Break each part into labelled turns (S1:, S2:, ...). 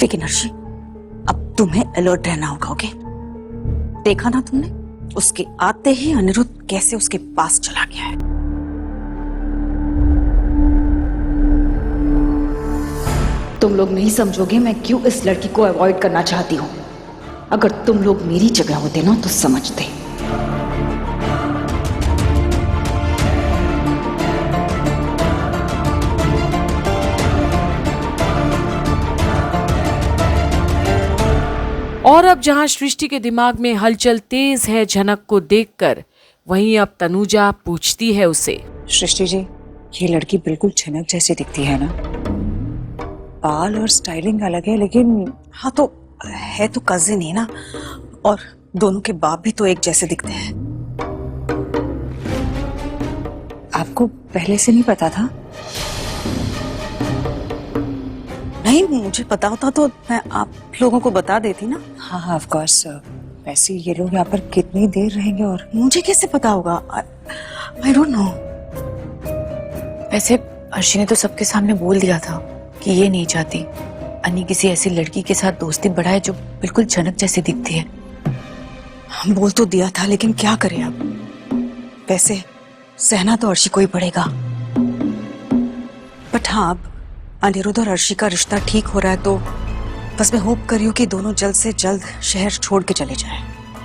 S1: लेकिन अर्शी, अब तुम्हें अलर्ट रहना होगा, ओके? देखा ना तुमने, उसके आते ही अनिरुद्ध कैसे उसके पास चला गया है। तुम लोग नहीं समझोगे मैं क्यों इस लड़की को अवॉइड करना चाहती हूँ। अगर तुम लोग मेरी जगह होते ना तो समझते।
S2: और अब जहां सृष्टि के दिमाग में हलचल तेज है झनक को देखकर, वहीं अब तनुजा पूछती है उसे,
S1: सृष्टि जी, ये लड़की बिल्कुल झनक जैसी दिखती है ना? बाल और स्टाइलिंग अलग है, लेकिन हाँ तो है तो कजिन ही ना, और दोनों के बाप भी तो एक जैसे दिखते हैं। आपको पहले से नहीं पता था? नहीं, मुझे पता होता तो मैं आप लोगों को बता देती ना। हाँ हाँ, ऑफ कोर्स। वैसे ये लोग यहाँ पर कितनी देर रहेंगे और मुझे कैसे पता होगा? I don't know.
S3: वैसे अर्शी ने तो सबके सामने बोल दिया था कि ये नहीं चाहती अन्नी किसी ऐसी लड़की के साथ दोस्ती बढ़ाए जो बिल्कुल झनक जैसी दिखती है।
S1: बोल तो दिया था, लेकिन क्या करें अब? वैसे सहना तो अर्शी को ही पड़ेगा। बट हाँ, अब अनिरुद्ध और अर्शी का रिश्ता ठीक हो रहा है तो बस मैं होप कर रही हूँ कि दोनों जल्द से जल्द शहर छोड़ के चले जाएं।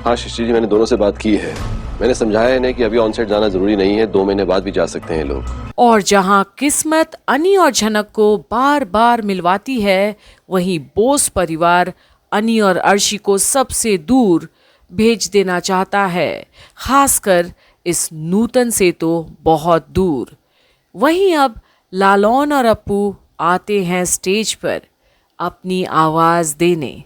S4: हाँ सृष्टि जी, मैंने दोनों से बात की है। मैंने समझाया इन्हें कि अभी ऑनसेट जाना जरूरी नहीं है, 2 महीने बाद भी जा सकते हैं लोग।
S2: और जहां किस्मत अनी और झनक को बार बार मिलवाती है, वहीं बोस परिवार अनी और अर्शी को सबसे दूर भेज देना चाहता है, खासकर इस नूतन से तो बहुत दूर। वहीं अब लालौन और अप्पू आते हैं स्टेज पर अपनी आवाज देने।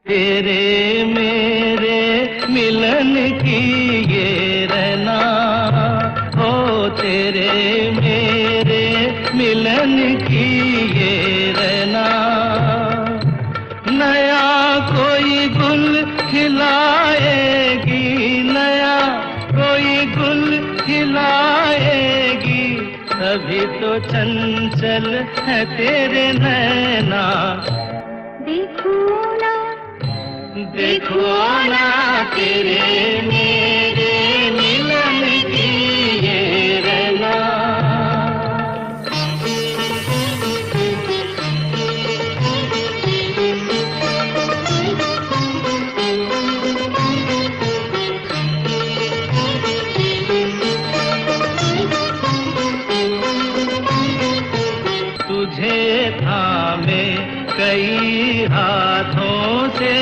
S5: तेरे मेरे मिलन की ये रहना, ओ तेरे मेरे मिलन की ये रहना, नया कोई गुल खिलाएगी, नया कोई गुल खिलाएगी, तभी तो चंचल है तेरे नैना। देखो ना तेरे मेरे मिलन की ये रहना। तुझे थामे कई हाथों से,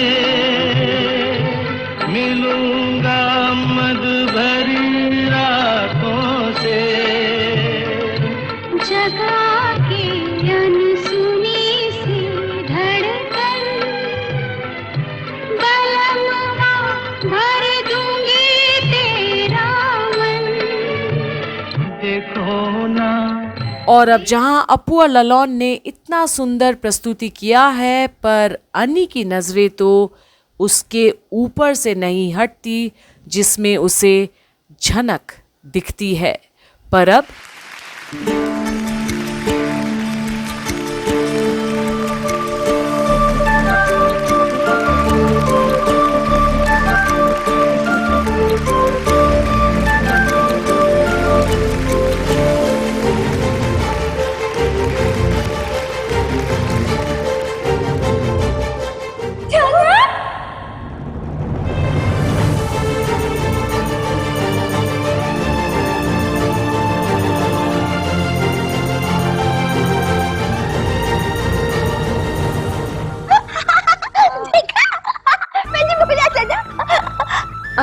S5: मिलूंगा मद भरी रातों से,
S6: जगा के अनसुनी सी धड़कन, बलमवा भर दूंगी तेरा मन।
S5: देखो ना।
S2: और अब जहां अप्पू और ललौन ने इतना सुंदर प्रस्तुति किया है, पर अनी की नजरें तो उसके ऊपर से नहीं हटती जिसमें उसे झनक दिखती है। पर अब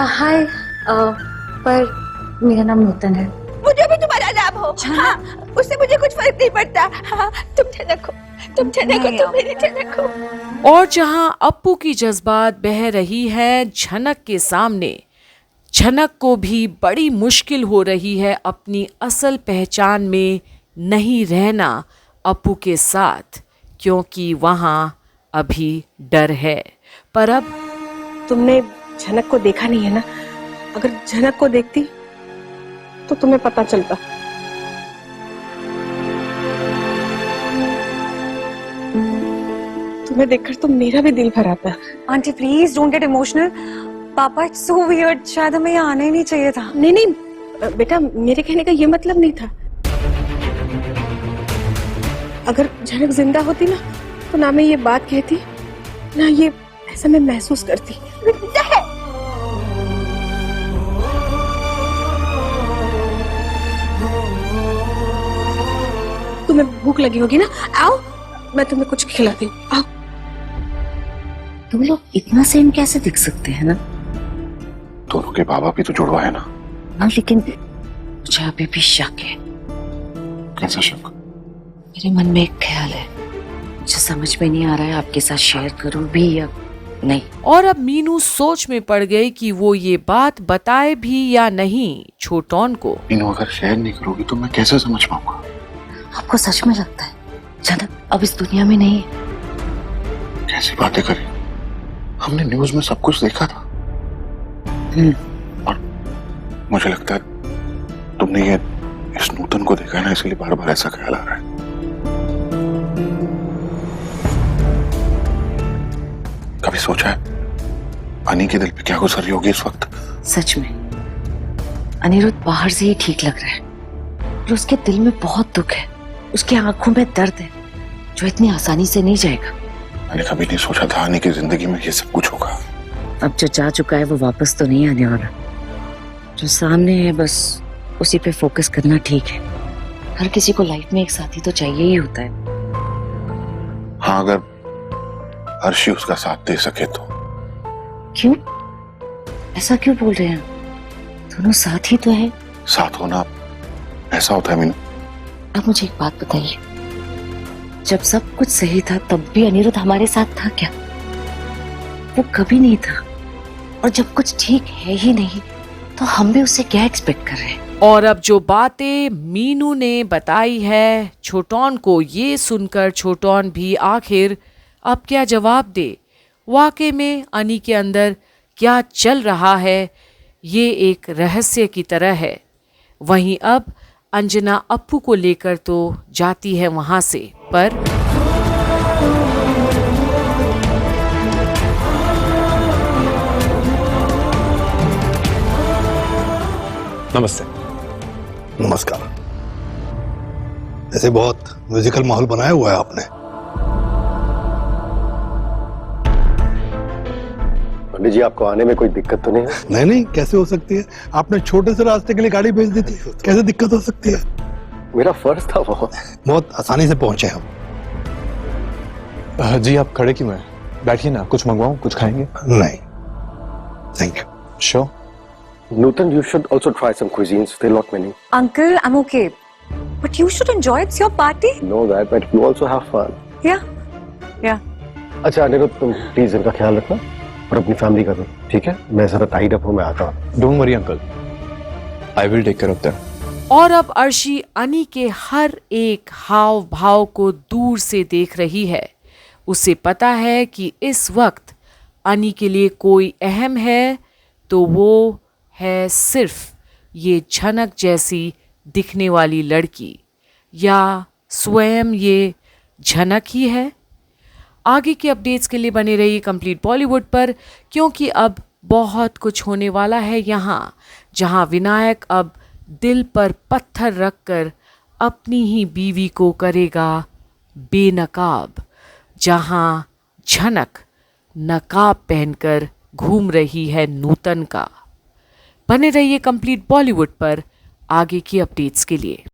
S7: हाय, पर मेरा नाम नूतन है।
S6: मुझे भी तुम्हारा नाम हो। हाँ, उससे मुझे कुछ फर्क नहीं पड़ता। हाँ, तुम झनक हो, तुम मेरी झनक हो।
S2: और जहां अप्पू की जज्बात बह रही है झनक के सामने, झनक को भी बड़ी मुश्किल हो रही है अपनी असल पहचान में नहीं रहना अप्पू के साथ, क्योंकि वहां अभी डर है, पर अब
S8: तुमने झनक को देखा नहीं है ना? अगर झनक को देखती तो तुम्हें पता चलता। तुम्हें देखकर तो मेरा भी दिल भर आता।
S1: Aunty please don't get emotional. पापा इट्स सो वियर्ड, शायद हमें यहाँ आना ही नहीं चाहिए था।
S8: नहीं नहीं बेटा, मेरे कहने का ये मतलब नहीं था। अगर झनक जिंदा होती ना तो ना मैं ये बात कहती, ना ये ऐसा मैं महसूस करती। तुम्हें भूख लगी होगी ना, आओ मैं तुम्हें कुछ खिलाती हूँ, आओ।
S3: तुम लोग इतना सेम कैसे दिख सकते हैं ना?
S9: दोनों के बाबा भी तो जुड़वा है ना।
S3: हाँ, लेकिन मुझे अभी भी शक है।
S9: कैसा शक?
S3: मेरे मन में एक ख्याल है, मुझे समझ में नहीं आ रहा है आपके साथ शेयर करूं भी या नहीं।
S2: और अब मीनू सोच में पड़ गई कि वो ये बात बताए भी या नहीं छोटौन को।
S9: मीनू, अगर शेयर नहीं करोगी तो मैं कैसे समझ पाऊंगा?
S3: आपको सच में लगता है झनक अब इस दुनिया में नहीं है?
S9: कैसी बातें करी? हमने न्यूज में सब कुछ देखा था। और मुझे लगता है तुमने ये इस नूतन को देखा है ना, इसलिए बार बार ऐसा ख्याल आ रहा है। कभी सोचा है अनी के दिल पे क्या गुजर रही होगी इस वक्त?
S3: सच में अनिरुद्ध बाहर से ही ठीक लग रहा है, और उसके दिल में बहुत दुख है, उसकी आंखों में दर्द है जो इतनी आसानी से नहीं जाएगा।
S9: मैंने कभी नहीं सोचा था अनी की जिंदगी में ये सब कुछ होगा।
S3: अब जो जा चुका है वो वापस तो नहीं आने वाला, जो सामने है बस उसी पे फोकस करना ठीक है। हर किसी को लाइफ में एक साथी तो चाहिए ही होता है।
S9: हाँ, अगर अर्शी उसका साथ दे सके तो।
S3: क्यों ऐसा क्यों बोल रहे हैं? दोनों साथ ही तो है।
S9: साथ होना ऐसा होता है मीनू।
S3: अब मुझे एक बात बताइए, जब सब कुछ सही था तब भी अनिरुद्ध हमारे साथ था क्या? वो कभी नहीं था। और जब कुछ ठीक है ही नहीं तो हम भी उससे क्या एक्सपेक्ट कर रहे हैं?
S2: और अब जो बातें मीनू ने बताई है छोटौन को, ये सुनकर छोटौन भी आखिर अब क्या जवाब दे। वाकई में अनी के अंदर क्या चल रहा है ये एक रहस्य की तरह है। वहीं अब अंजना अप्पू को लेकर तो जाती है वहां से, पर
S10: नमस्ते।
S11: नमस्कार। ऐसे बहुत म्यूजिकल माहौल बनाया हुआ है आपने।
S4: पंडित जी, आपको आने में कोई दिक्कत तो नहीं है?
S11: नहीं नहीं, कैसे हो सकती है? आपने छोटे से रास्ते के लिए गाड़ी भेज दी थी, कैसे दिक्कत हो सकती है?
S4: मेरा फर्ज था वो।
S11: बहुत आसानी से पहुंचे हम।
S10: जी आप खड़े क्यों हैं? बैठिए ना, कुछ मंगवाऊं, कुछ खाएंगे?
S11: नहीं thank you.
S10: Sure.
S4: Nutan, you should also try some cuisines. There are not many.
S1: Uncle, I'm okay. But you should enjoy. It's your party.
S4: Know that, but you also have fun.
S1: Yeah. Yeah.
S4: अच्छा अनिरुद्ध, तुम please इनका ख्याल रखना और अपनी family का भी, ठीक है? मैं जरा टाइड अप हूँ, मैं आता हूँ।
S10: Don't worry uncle, I will take care of that.
S2: और अब अर्शी अनी के हर एक हाव भाव को दूर से देख रही है। उसे पता है कि इस वक्त अनी के लिए कोई अहम है तो वो है सिर्फ ये झनक जैसी दिखने वाली लड़की, या स्वयं ये झनक ही है। आगे की अपडेट्स के लिए बने रहिए कंप्लीट बॉलीवुड पर, क्योंकि अब बहुत कुछ होने वाला है यहाँ, जहाँ विनायक अब दिल पर पत्थर रखकर अपनी ही बीवी को करेगा बेनकाब, जहाँ झनक नकाब पहनकर घूम रही है नूतन का। बने रहिए कंप्लीट बॉलीवुड पर आगे की अपडेट्स के लिए।